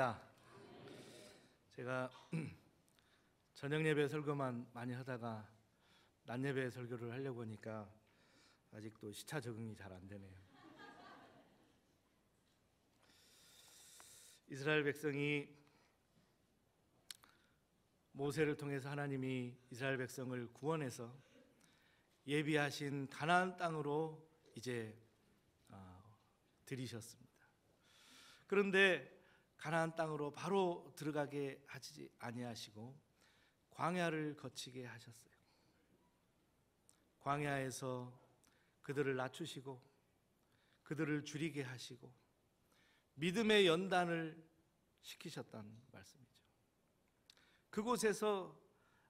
반갑습니다. 제가 저녁 예배 설교만 많이 하다가 낮 예배 설교를 하려고 하니까 아직도 시차 적응이 잘 안 되네요. 이스라엘 백성이 모세를 통해서 하나님이 이스라엘 백성을 구원해서 예비하신 가나안 땅으로 이제 들이셨습니다. 그런데 가나안 땅으로 바로 들어가게 하지 아니하시고 광야를 거치게 하셨어요. 광야에서 그들을 낮추시고 그들을 줄이게 하시고 믿음의 연단을 시키셨다는 말씀이죠. 그곳에서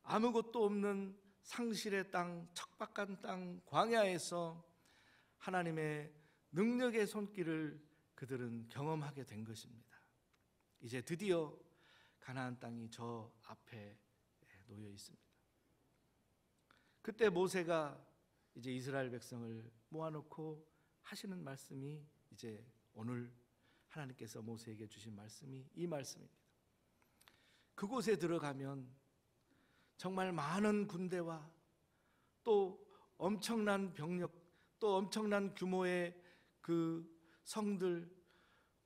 아무것도 없는 상실의 땅, 척박한 땅, 광야에서 하나님의 능력의 손길을 그들은 경험하게 된 것입니다. 이제 드디어 가나안 땅이 저 앞에 놓여 있습니다. 그때 모세가 이제 이스라엘 백성을 모아놓고 하시는 말씀이 이제 오늘 하나님께서 모세에게 주신 말씀이 이 말씀입니다. 그곳에 들어가면 정말 많은 군대와 또 엄청난 병력, 또 엄청난 규모의 그 성들,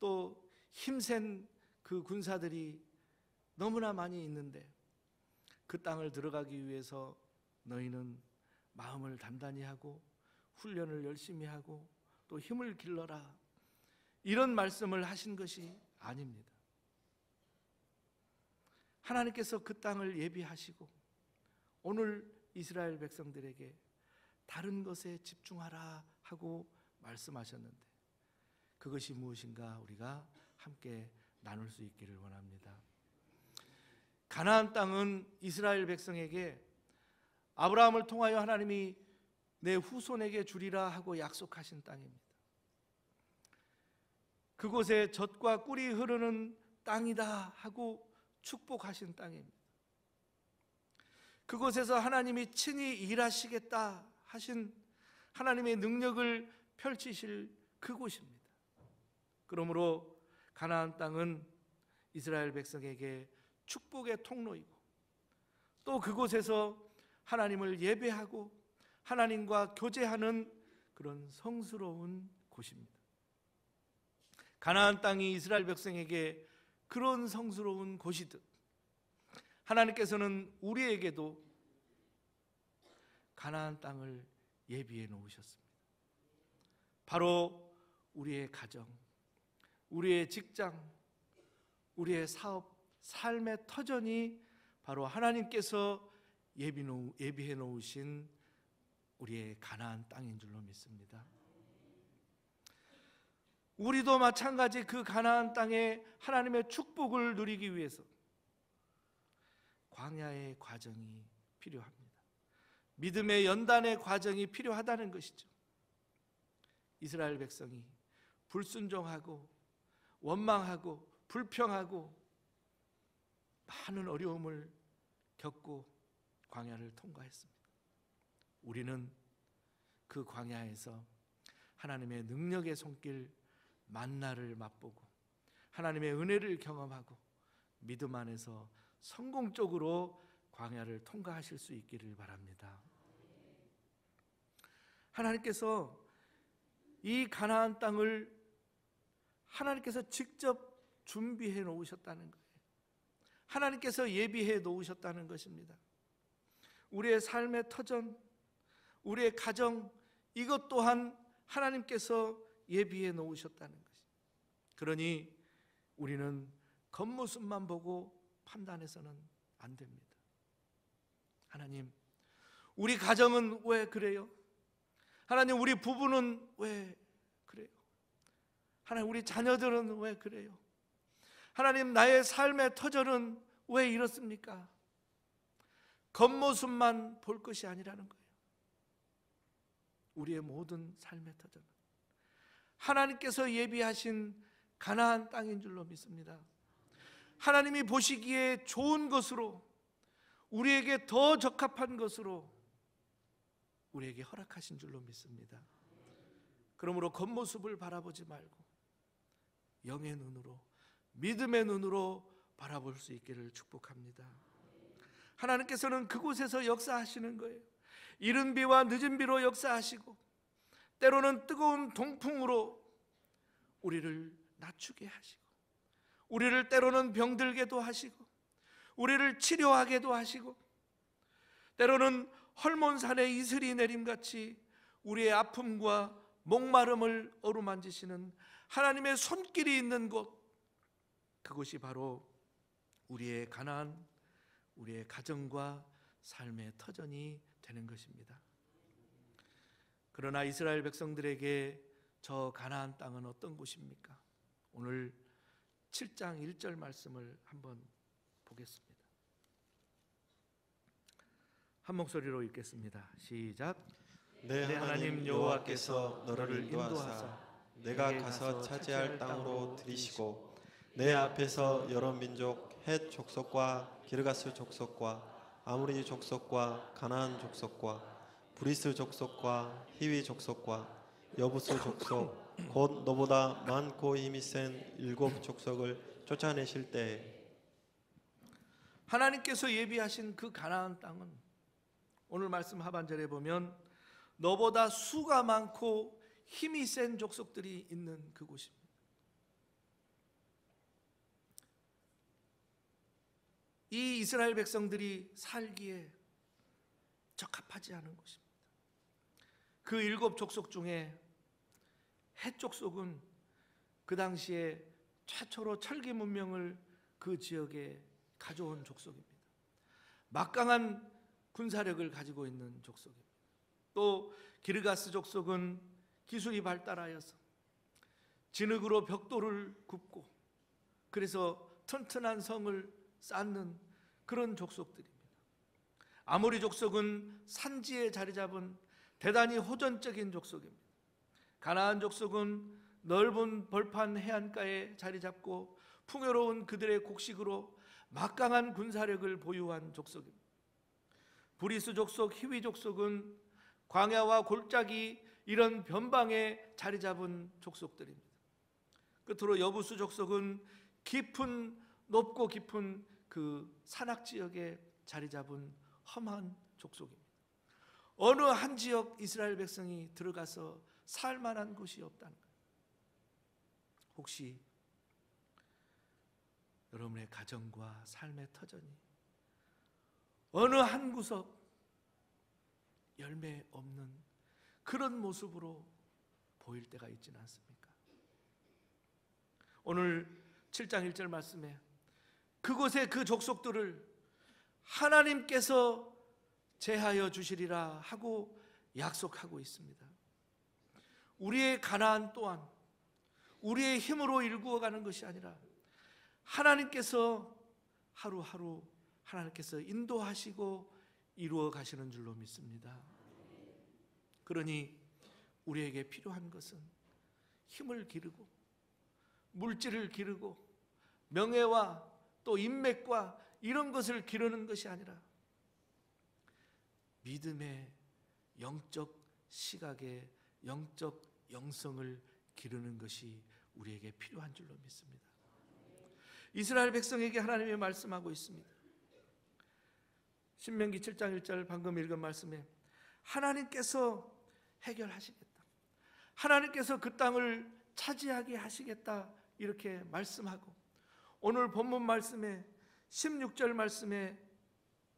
또 힘센 그 군사들이 너무나 많이 있는데 그 땅을 들어가기 위해서 너희는 마음을 단단히 하고 훈련을 열심히 하고 또 힘을 길러라, 이런 말씀을 하신 것이 아닙니다. 하나님께서 그 땅을 예비하시고 오늘 이스라엘 백성들에게 다른 것에 집중하라 하고 말씀하셨는데 그것이 무엇인가 우리가 함께 나눌 수 있기를 원합니다. 가나안 땅은 이스라엘 백성에게 아브라함을 통하여 하나님이 내 후손에게 주리라 하고 약속하신 땅입니다. 그곳에 젖과 꿀이 흐르는 땅이다 하고 축복하신 땅입니다. 그곳에서 하나님이 친히 일하시겠다 하신 하나님의 능력을 펼치실 그곳입니다. 그러므로 가나안 땅은 이스라엘 백성에게 축복의 통로이고 또 그곳에서 하나님을 예배하고 하나님과 교제하는 그런 성스러운 곳입니다. 가나안 땅이 이스라엘 백성에게 그런 성스러운 곳이듯 하나님께서는 우리에게도 가나안 땅을 예비해 놓으셨습니다. 바로 우리의 가정, 우리의 직장, 우리의 사업, 삶의 터전이 바로 하나님께서 예비해 놓으신 우리의 가나안 땅인 줄로 믿습니다. 우리도 마찬가지 그 가나안 땅에 하나님의 축복을 누리기 위해서 광야의 과정이 필요합니다. 믿음의 연단의 과정이 필요하다는 것이죠. 이스라엘 백성이 불순종하고 원망하고 불평하고 많은 어려움을 겪고 광야를 통과했습니다. 우리는 그 광야에서 하나님의 능력의 손길 만나를 맛보고 하나님의 은혜를 경험하고 믿음 안에서 성공적으로 광야를 통과하실 수 있기를 바랍니다. 하나님께서 이 가나안 땅을 하나님께서 직접 준비해 놓으셨다는 거예요. 하나님께서 예비해 놓으셨다는 것입니다. 우리의 삶의 터전, 우리의 가정, 이것 또한 하나님께서 예비해 놓으셨다는 것입니다. 그러니 우리는 겉모습만 보고 판단해서는 안 됩니다. 하나님, 우리 가정은 왜 그래요? 하나님, 우리 부부는 왜 그래요? 하나님, 우리 자녀들은 왜 그래요? 하나님, 나의 삶의 터전은 왜 이렇습니까? 겉모습만 볼 것이 아니라는 거예요. 우리의 모든 삶의 터전은 하나님께서 예비하신 가나안 땅인 줄로 믿습니다. 하나님이 보시기에 좋은 것으로, 우리에게 더 적합한 것으로 우리에게 허락하신 줄로 믿습니다. 그러므로 겉모습을 바라보지 말고 영의 눈으로 믿음의 눈으로 바라볼 수 있기를 축복합니다. 하나님께서는 그곳에서 역사하시는 거예요. 이른 비와 늦은 비로 역사하시고, 때로는 뜨거운 동풍으로 우리를 낮추게 하시고, 우리를 때로는 병들게도 하시고, 우리를 치료하게도 하시고, 때로는 헐몬산의 이슬이 내림같이 우리의 아픔과 목마름을 어루만지시는 하나님의 손길이 있는 곳, 그곳이 바로 우리의 가나안, 우리의 가정과 삶의 터전이 되는 것입니다. 그러나 이스라엘 백성들에게 저 가나안 땅은 어떤 곳입니까? 오늘 7장 1절 말씀을 한번 보겠습니다. 한 목소리로 읽겠습니다. 시작. 내 하나님 여호와께서 너를 인도하사 내가 가서 차지할 땅으로 들이시고 내 앞에서 여러 민족 헷 족속과 기르가스 족속과 아모리 족속과 가나안 족속과 브리스 족속과 히위 족속과 여부스 족속 곧 너보다 많고 힘이 센 7 족속을 쫓아내실 때에 하나님께서 예비하신 그 가나안 땅은 오늘 말씀 하반절에 보면 너보다 수가 많고 힘이 센 족속들이 있는 그곳입니다. 이 이스라엘 백성들이 살기에 적합하지 않은 곳입니다. 그 7 족속 중에 헷 족속은 그 당시에 최초로 철기 문명을 그 지역에 가져온 족속입니다. 막강한 군사력을 가지고 있는 족속입니다. 또 기르가스 족속은 기술이 발달하여서 진흙으로 벽돌을 굽고 그래서 튼튼한 성을 쌓는 그런 족속들입니다. 아모리 족속은 산지에 자리 잡은 대단히 호전적인 족속입니다. 가나안 족속은 넓은 벌판 해안가에 자리 잡고 풍요로운 그들의 곡식으로 막강한 군사력을 보유한 족속입니다. 브리스 족속, 히위 족속은 광야와 골짜기 이런 변방에 자리 잡은 족속들입니다. 끝으로 여부스 족속은 높고 깊은 그 산악 지역에 자리 잡은 험한 족속입니다. 어느 한 지역 이스라엘 백성이 들어가서 살 만한 곳이 없다는 거예요. 혹시 여러분의 가정과 삶의 터전이 어느 한 구석 열매 없는 그런 모습으로 보일 때가 있지는 않습니까? 오늘 7장 1절 말씀에 그곳의 그 족속들을 하나님께서 제하여 주시리라 하고 약속하고 있습니다. 우리의 가나안 또한 우리의 힘으로 일구어가는 것이 아니라 하나님께서 하루하루 하나님께서 인도하시고 이루어 가시는 줄로 믿습니다. 그러니 우리에게 필요한 것은 힘을 기르고 물질을 기르고 명예와 또 인맥과 이런 것을 기르는 것이 아니라 믿음의 영적 시각의 영적 영성을 기르는 것이 우리에게 필요한 줄로 믿습니다. 이스라엘 백성에게 하나님이 말씀하고 있습니다. 신명기 7장 1절 방금 읽은 말씀에 하나님께서 해결하시겠다, 하나님께서 그 땅을 차지하게 하시겠다 이렇게 말씀하고, 오늘 본문 말씀에 16절 말씀에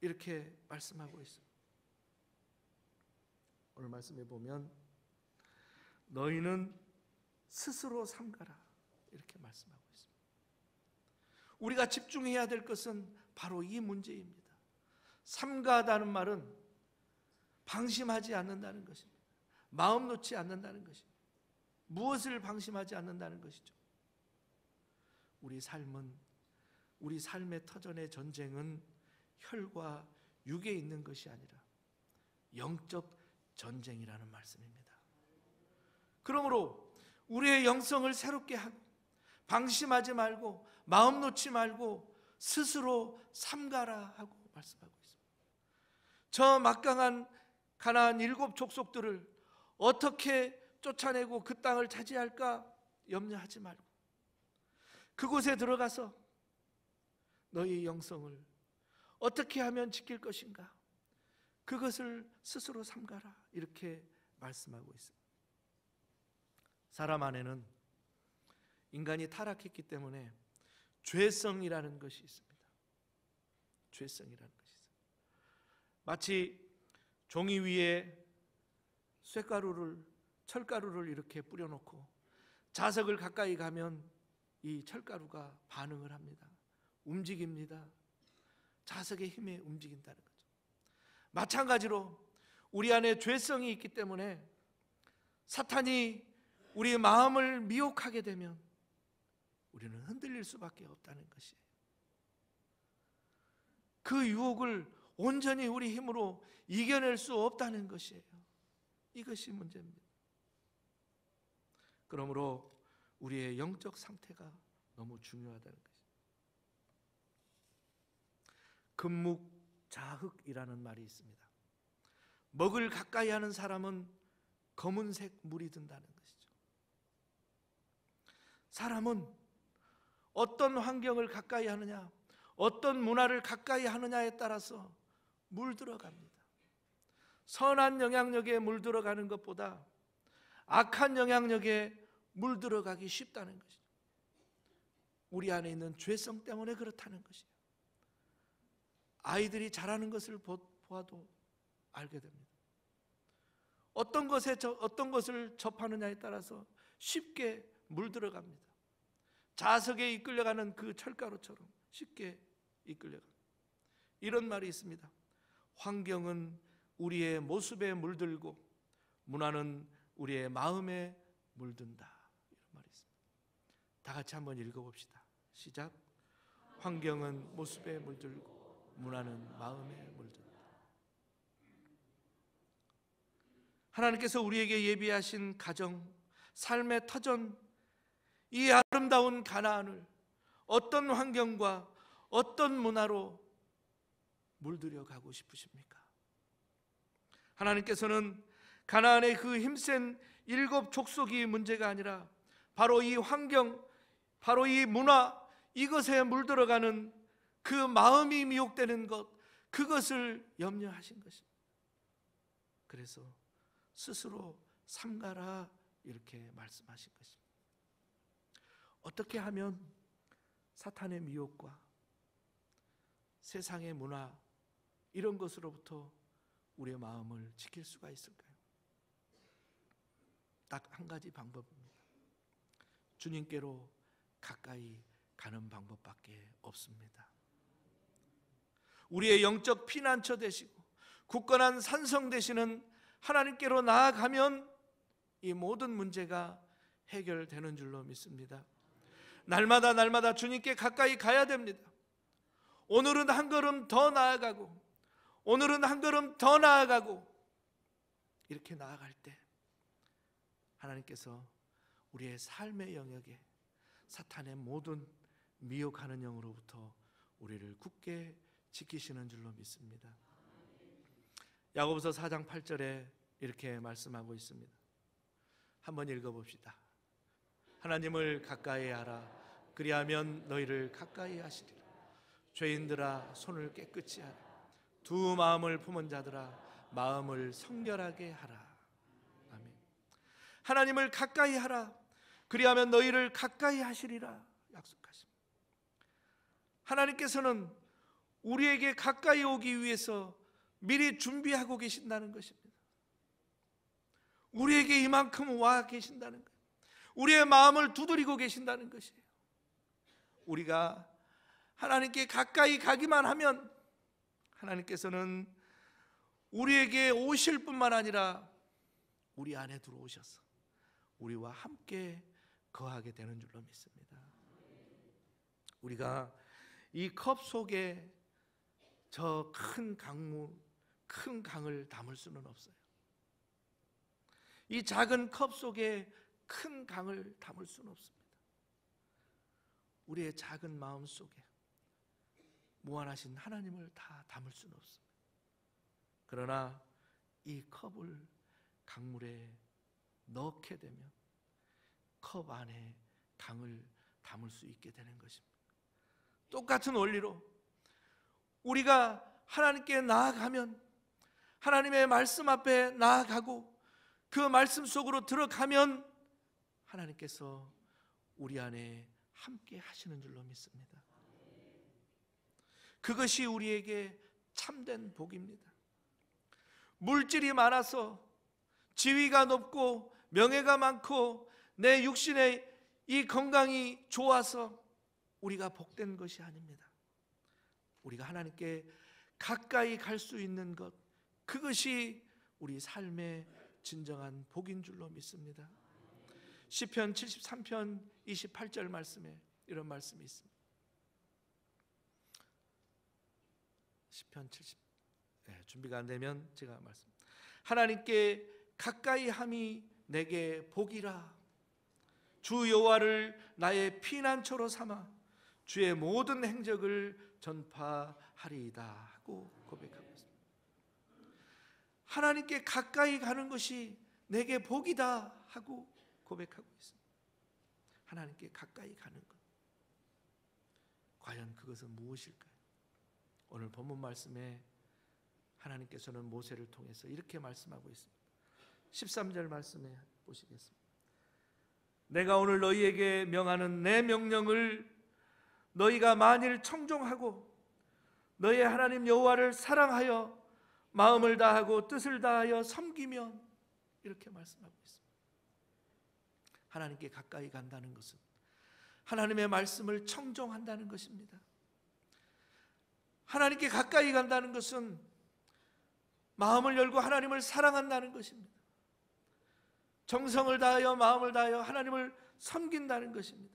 이렇게 말씀하고 있습니다. 오늘 말씀에 보면 너희는 스스로 삼가라 이렇게 말씀하고 있습니다. 우리가 집중해야 될 것은 바로 이 문제입니다. 삼가다는 말은 방심하지 않는다는 것입니다. 마음 놓지 않는다는 것입니다. 무엇을 방심하지 않는다는 것이죠? 우리 삶의 터전의 전쟁은 혈과 육에 있는 것이 아니라 영적 전쟁이라는 말씀입니다. 그러므로 우리의 영성을 새롭게 하고 방심하지 말고 마음 놓지 말고 스스로 삼가라 하고 말씀하고 있습니다. 저 막강한 가나안 7 족속들을 어떻게 쫓아내고 그 땅을 차지할까 염려하지 말고 그곳에 들어가서 너희 영성을 어떻게 하면 지킬 것인가? 그것을 스스로 삼가라. 이렇게 말씀하고 있습니다. 사람 안에는 인간이 타락했기 때문에 죄성이라는 것이 있습니다. 죄성이라는 것이 있습니다. 마치 종이 위에 철가루를 이렇게 뿌려놓고 자석을 가까이 가면 이 철가루가 반응을 합니다. 움직입니다. 자석의 힘에 움직인다는 거죠. 마찬가지로 우리 안에 죄성이 있기 때문에 사탄이 우리의 마음을 미혹하게 되면 우리는 흔들릴 수밖에 없다는 것이에요. 그 유혹을 온전히 우리 힘으로 이겨낼 수 없다는 것이에요. 이것이 문제입니다. 그러므로 우리의 영적 상태가 너무 중요하다는 것이죠. 금묵자흑이라는 말이 있습니다. 먹을 가까이 하는 사람은 검은색 물이 든다는 것이죠. 사람은 어떤 환경을 가까이 하느냐, 어떤 문화를 가까이 하느냐에 따라서 물들어갑니다. 선한 영향력에 물들어가는 것보다 악한 영향력에 물들어가기 쉽다는 것이죠. 우리 안에 있는 죄성 때문에 그렇다는 것이에요. 아이들이 자라는 것을 보아도 알게 됩니다. 어떤 것을 접하느냐에 따라서 쉽게 물들어갑니다. 자석에 이끌려가는 그 철가루처럼 쉽게 이끌려갑니다. 이런 말이 있습니다. 환경은 우리의 모습에 물들고 문화는 우리의 마음에 물든다. 이런 말이 있습니다. 다 같이 한번 읽어봅시다. 시작. 환경은 모습에 물들고 문화는 마음에 물든다. 하나님께서 우리에게 예비하신 가정, 삶의 터전, 이 아름다운 가나안을 어떤 환경과 어떤 문화로 물들여 가고 싶으십니까? 하나님께서는 가나안의 그 힘센 7 족속이 문제가 아니라 바로 이 환경, 바로 이 문화, 이것에 물들어가는 그 마음이 미혹되는 것, 그것을 염려하신 것입니다. 그래서 스스로 삼가라 이렇게 말씀하신 것입니다. 어떻게 하면 사탄의 미혹과 세상의 문화 이런 것으로부터 우리의 마음을 지킬 수가 있을까요? 딱 한 가지 방법입니다. 주님께로 가까이 가는 방법밖에 없습니다. 우리의 영적 피난처 되시고 굳건한 산성 되시는 하나님께로 나아가면 이 모든 문제가 해결되는 줄로 믿습니다. 날마다 주님께 가까이 가야 됩니다. 오늘은 한 걸음 더 나아가고 오늘은 한 걸음 더 나아가고 이렇게 나아갈 때 하나님께서 우리의 삶의 영역에 사탄의 모든 미혹하는 영으로부터 우리를 굳게 지키시는 줄로 믿습니다. 야고보서 4장 8절에 이렇게 말씀하고 있습니다. 한번 읽어봅시다. 하나님을 가까이 하라. 그리하면 너희를 가까이 하시리라. 죄인들아 손을 깨끗이 하라. 두 마음을 품은 자들아 마음을 성결하게 하라. 아멘. 하나님을 가까이 하라. 그리하면 너희를 가까이 하시리라 약속하십니다. 하나님께서는 우리에게 가까이 오기 위해서 미리 준비하고 계신다는 것입니다. 우리에게 이만큼 와 계신다는 거예요. 우리의 마음을 두드리고 계신다는 것이에요. 우리가 하나님께 가까이 가기만 하면 하나님께서는 우리에게 오실 뿐만 아니라 우리 안에 들어오셔서 우리와 함께 거하게 되는 줄로 믿습니다. 우리가 이 컵 속에 저 큰 강물, 큰 강을 담을 수는 없어요. 이 작은 컵 속에 큰 강을 담을 수는 없습니다. 우리의 작은 마음 속에 무한하신 하나님을 다 담을 수는 없습니다. 그러나 이 컵을 강물에 넣게 되면 컵 안에 강을 담을 수 있게 되는 것입니다. 똑같은 원리로 우리가 하나님께 나아가면, 하나님의 말씀 앞에 나아가고 그 말씀 속으로 들어가면 하나님께서 우리 안에 함께 하시는 줄로 믿습니다. 그것이 우리에게 참된 복입니다. 물질이 많아서, 지위가 높고 명예가 많고 내 육신의 이 건강이 좋아서 우리가 복된 것이 아닙니다. 우리가 하나님께 가까이 갈 수 있는 것, 그것이 우리 삶의 진정한 복인 줄로 믿습니다. 시편 73편 28절 말씀에 이런 말씀이 있습니다. 시편 70, 준비가 안 되면 제가 말씀. 하나님께 가까이 함이 내게 복이라. 주 여호와를 나의 피난처로 삼아 주의 모든 행적을 전파하리이다 하고 고백하고 있습니다. 하나님께 가까이 가는 것이 내게 복이다 하고 고백하고 있습니다. 하나님께 가까이 가는 것, 과연 그것은 무엇일까요? 오늘 본문 말씀에 하나님께서는 모세를 통해서 이렇게 말씀하고 있습니다. 13절 말씀에 보시겠습니다. 내가 오늘 너희에게 명하는 내 명령을 너희가 만일 청종하고 너희 하나님 여호와를 사랑하여 마음을 다하고 뜻을 다하여 섬기면, 이렇게 말씀하고 있습니다. 하나님께 가까이 간다는 것은 하나님의 말씀을 청종한다는 것입니다. 하나님께 가까이 간다는 것은 마음을 열고 하나님을 사랑한다는 것입니다. 정성을 다하여 마음을 다하여 하나님을 섬긴다는 것입니다.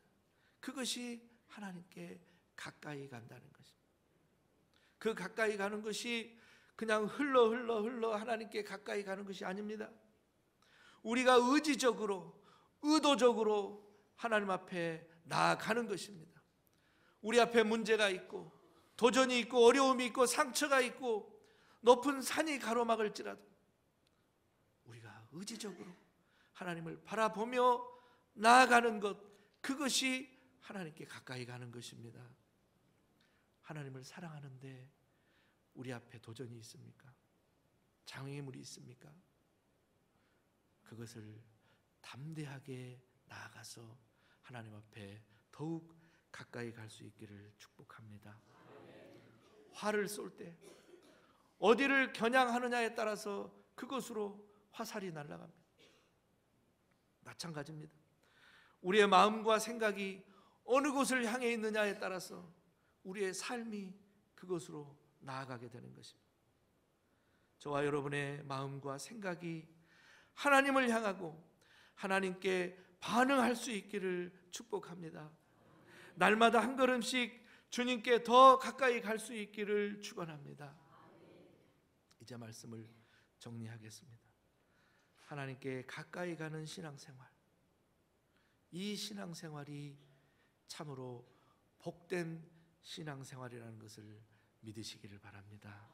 그것이 하나님께 가까이 간다는 것입니다. 그 가까이 가는 것이 그냥 흘러 하나님께 가까이 가는 것이 아닙니다. 우리가 의지적으로, 의도적으로 하나님 앞에 나아가는 것입니다. 우리 앞에 문제가 있고 도전이 있고 어려움이 있고 상처가 있고 높은 산이 가로막을지라도 우리가 의지적으로 하나님을 바라보며 나아가는 것, 그것이 하나님께 가까이 가는 것입니다. 하나님을 사랑하는데 우리 앞에 도전이 있습니까? 장애물이 있습니까? 그것을 담대하게 나아가서 하나님 앞에 더욱 가까이 갈 수 있기를 축복합니다. 화를 쏠 때 어디를 겨냥하느냐에 따라서 그것으로 화살이 날아갑니다. 마찬가지입니다. 우리의 마음과 생각이 어느 곳을 향해 있느냐에 따라서 우리의 삶이 그것으로 나아가게 되는 것입니다. 저와 여러분의 마음과 생각이 하나님을 향하고 하나님께 반응할 수 있기를 축복합니다. 날마다 한 걸음씩 주님께 더 가까이 갈 수 있기를 축원합니다. 이제 말씀을 정리하겠습니다. 하나님께 가까이 가는 신앙생활, 이 신앙생활이 참으로 복된 신앙생활이라는 것을 믿으시기를 바랍니다.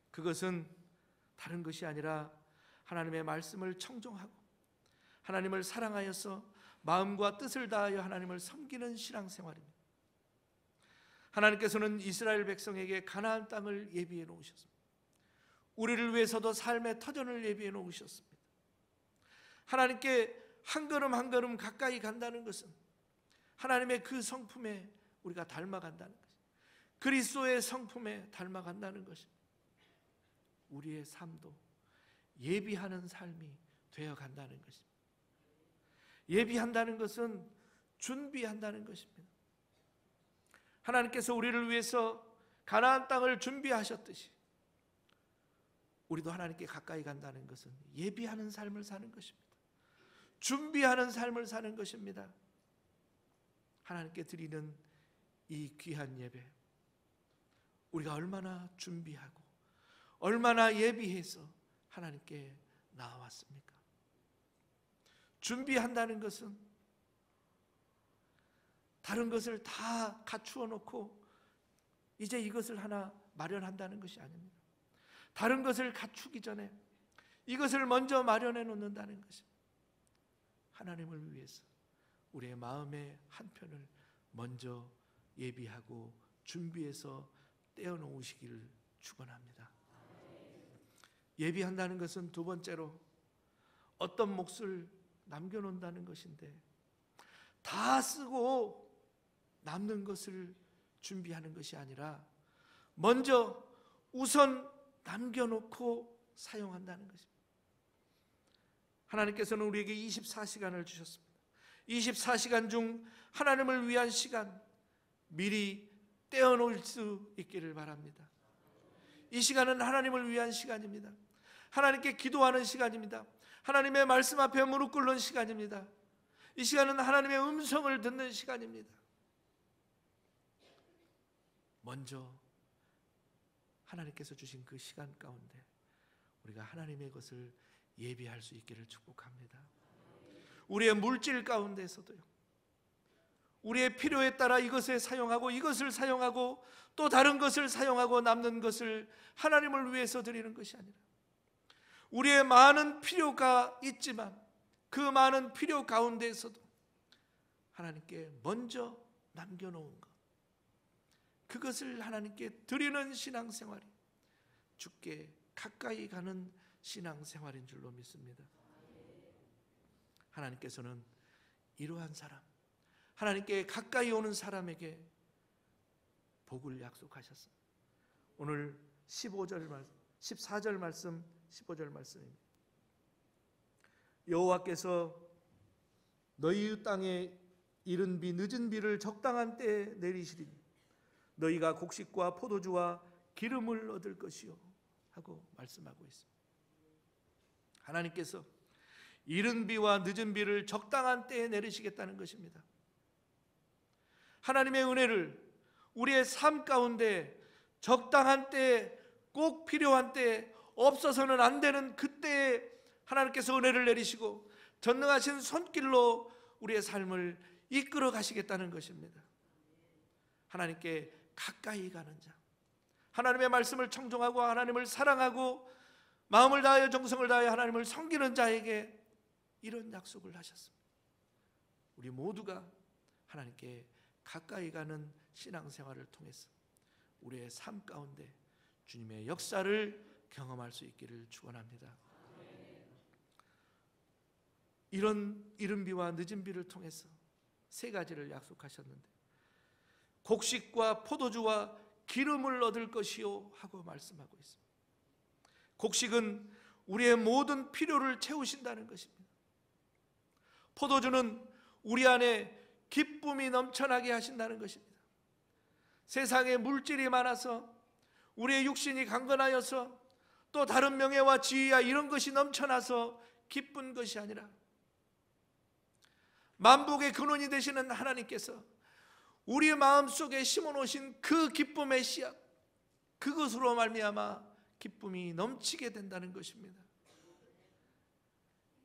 그것은 다른 것이 아니라 하나님의 말씀을 청종하고 하나님을 사랑하여서 마음과 뜻을 다하여 하나님을 섬기는 신앙생활입니다. 하나님께서는 이스라엘 백성에게 가나안 땅을 예비해 놓으셨습니다. 우리를 위해서도 삶의 터전을 예비해 놓으셨습니다. 하나님께 한 걸음 한 걸음 가까이 간다는 것은 하나님의 그 성품에 우리가 닮아간다는 것입니다. 그리스도의 성품에 닮아간다는 것입니다. 우리의 삶도 예비하는 삶이 되어간다는 것입니다. 예비한다는 것은 준비한다는 것입니다. 하나님께서 우리를 위해서 가나안 땅을 준비하셨듯이 우리도 하나님께 가까이 간다는 것은 예비하는 삶을 사는 것입니다. 준비하는 삶을 사는 것입니다. 하나님께 드리는 이 귀한 예배, 우리가 얼마나 준비하고 얼마나 예비해서 하나님께 나아왔습니까? 준비한다는 것은 다른 것을 다 갖추어 놓고 이제 이것을 하나 마련한다는 것이 아닙니다. 다른 것을 갖추기 전에 이것을 먼저 마련해 놓는다는 것입니다. 하나님을 위해서 우리의 마음의 한편을 먼저 예비하고 준비해서 떼어놓으시기를 축원합니다. 예비한다는 것은 두 번째로 어떤 몫을 남겨놓는다는 것인데, 다 쓰고 남는 것을 준비하는 것이 아니라 먼저 우선 남겨놓고 사용한다는 것입니다. 하나님께서는 우리에게 24시간을 주셨습니다. 24시간 중 하나님을 위한 시간 미리 떼어놓을 수 있기를 바랍니다. 이 시간은 하나님을 위한 시간입니다. 하나님께 기도하는 시간입니다. 하나님의 말씀 앞에 무릎 꿇는 시간입니다. 이 시간은 하나님의 음성을 듣는 시간입니다. 먼저 하나님께서 주신 그 시간 가운데 우리가 하나님의 것을 예비할 수 있기를 축복합니다. 우리의 물질 가운데서도요, 우리의 필요에 따라 이것을 사용하고 또 다른 것을 사용하고 남는 것을 하나님을 위해서 드리는 것이 아니라, 우리의 많은 필요가 있지만 그 많은 필요 가운데에서도 하나님께 먼저 남겨놓은 것, 그것을 하나님께 드리는 신앙생활이 주께 가까이 가는 신앙생활인 줄로 믿습니다. 하나님께서는 이러한 사람, 하나님께 가까이 오는 사람에게 복을 약속하셨습니다. 오늘 14절 말씀, 15절 말씀입니다. 여호와께서 너희 땅에 이른 비 늦은 비를 적당한 때에 내리시리니 너희가 곡식과 포도주와 기름을 얻을 것이요 하고 말씀하고 있습니다. 하나님께서 이른 비와 늦은 비를 적당한 때에 내리시겠다는 것입니다. 하나님의 은혜를 우리의 삶 가운데 적당한 때에, 꼭 필요한 때에, 없어서는 안 되는 그때에 하나님께서 은혜를 내리시고 전능하신 손길로 우리의 삶을 이끌어 가시겠다는 것입니다. 하나님께 가까이 가는 자, 하나님의 말씀을 청종하고 하나님을 사랑하고 마음을 다하여 정성을 다하여 하나님을 섬기는 자에게 이런 약속을 하셨습니다. 우리 모두가 하나님께 가까이 가는 신앙생활을 통해서 우리의 삶 가운데 주님의 역사를 경험할 수 있기를 축원합니다. 이런 이른 비와 늦은 비를 통해서 세 가지를 약속하셨는데, 곡식과 포도주와 기름을 얻을 것이요 하고 말씀하고 있습니다. 곡식은 우리의 모든 필요를 채우신다는 것입니다. 포도주는 우리 안에 기쁨이 넘쳐나게 하신다는 것입니다. 세상에 물질이 많아서 우리의 육신이 강건하여서 또 다른 명예와 지위야 이런 것이 넘쳐나서 기쁜 것이 아니라, 만복의 근원이 되시는 하나님께서 우리의 마음속에 심어놓으신 그 기쁨의 씨앗, 그것으로 말미암아 기쁨이 넘치게 된다는 것입니다.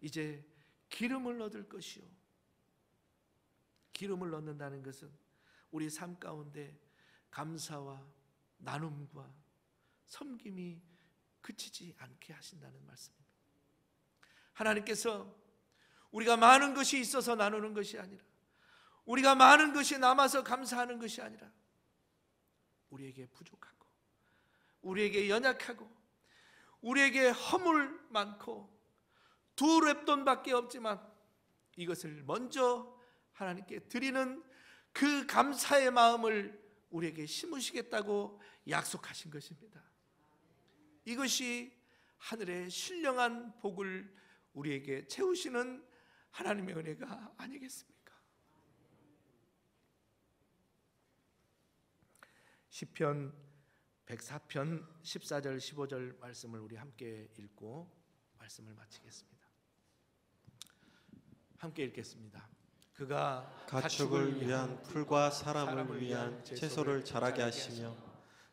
이제 기름을 얻을 것이요, 기름을 얻는다는 것은 우리 삶 가운데 감사와 나눔과 섬김이 그치지 않게 하신다는 말씀입니다. 하나님께서 우리가 많은 것이 있어서 나누는 것이 아니라, 우리가 많은 것이 남아서 감사하는 것이 아니라, 우리에게 부족하고 우리에게 연약하고 우리에게 허물 많고 두 랩돈밖에 없지만 이것을 먼저 하나님께 드리는 그 감사의 마음을 우리에게 심으시겠다고 약속하신 것입니다. 이것이 하늘의 신령한 복을 우리에게 채우시는 하나님의 은혜가 아니겠습니까? 시편 104편 14절 15절 말씀을 우리 함께 읽고 말씀을 마치겠습니다. 함께 읽겠습니다. 그가 가축을 위한 풀과 사람을 위한 채소를 자라게 하시며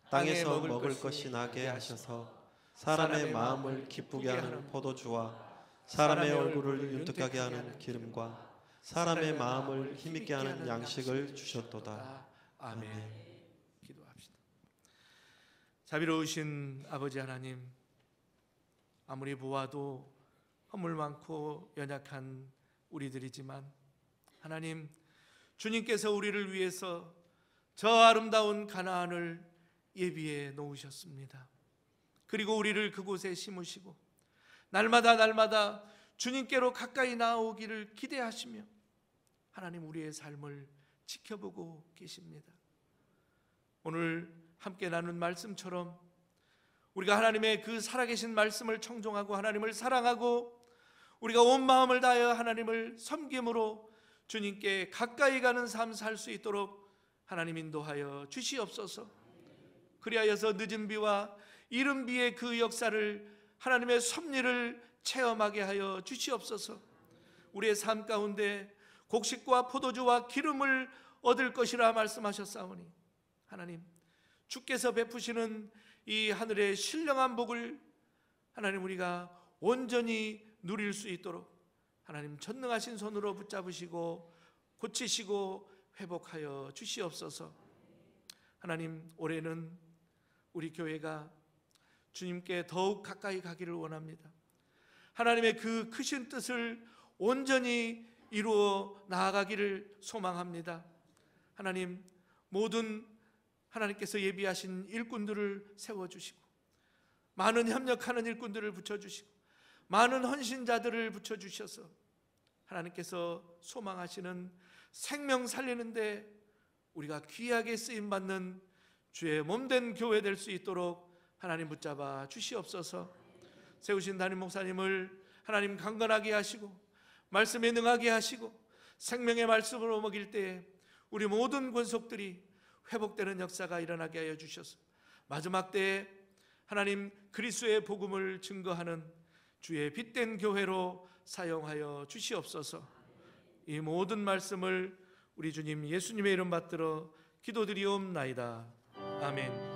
땅에서 먹을 것이 나게 하셔서 사람의 마음을 기쁘게 하는 포도주와 사람의 얼굴을 윤택하게 하는 기름과 사람의 마음을 힘있게 하는 양식을 주셨도다. 아멘. 기도합시다. 자비로우신 아버지 하나님, 아무리 보아도 허물 많고 연약한 우리들이지만 하나님, 주님께서 우리를 위해서 저 아름다운 가나안을 예비해 놓으셨습니다. 그리고 우리를 그곳에 심으시고 날마다 주님께로 가까이 나아오기를 기대하시며 하나님, 우리의 삶을 지켜보고 계십니다. 오늘 함께 나눈 말씀처럼 우리가 하나님의 그 살아계신 말씀을 청종하고 하나님을 사랑하고 우리가 온 마음을 다하여 하나님을 섬김으로 주님께 가까이 가는 삶 살 수 있도록 하나님 인도하여 주시옵소서. 그리하여서 늦은 비와 이른 비의 그 역사를 하나님의 섭리를 체험하게 하여 주시옵소서. 우리의 삶 가운데 곡식과 포도주와 기름을 얻을 것이라 말씀하셨사오니 하나님, 주께서 베푸시는 이 하늘의 신령한 복을 하나님 우리가 온전히 누릴 수 있도록 하나님 전능하신 손으로 붙잡으시고 고치시고 회복하여 주시옵소서. 하나님, 올해는 우리 교회가 주님께 더욱 가까이 가기를 원합니다. 하나님의 그 크신 뜻을 온전히 이루어 나아가기를 소망합니다. 하나님, 모든 하나님께서 예비하신 일꾼들을 세워주시고 많은 협력하는 일꾼들을 붙여주시고 많은 헌신자들을 붙여주셔서 하나님께서 소망하시는 생명 살리는데 우리가 귀하게 쓰임받는 주의 몸된 교회 될 수 있도록 하나님 붙잡아 주시옵소서. 세우신 담임 목사님을 하나님 강건하게 하시고 말씀에 능하게 하시고 생명의 말씀으로 먹일 때에 우리 모든 권속들이 회복되는 역사가 일어나게 하여 주셔서 마지막 때에 하나님 그리스도의 복음을 증거하는 주의 빛된 교회로 사용하여 주시옵소서. 이 모든 말씀을 우리 주님 예수님의 이름 받들어 기도드리옵나이다. 아멘.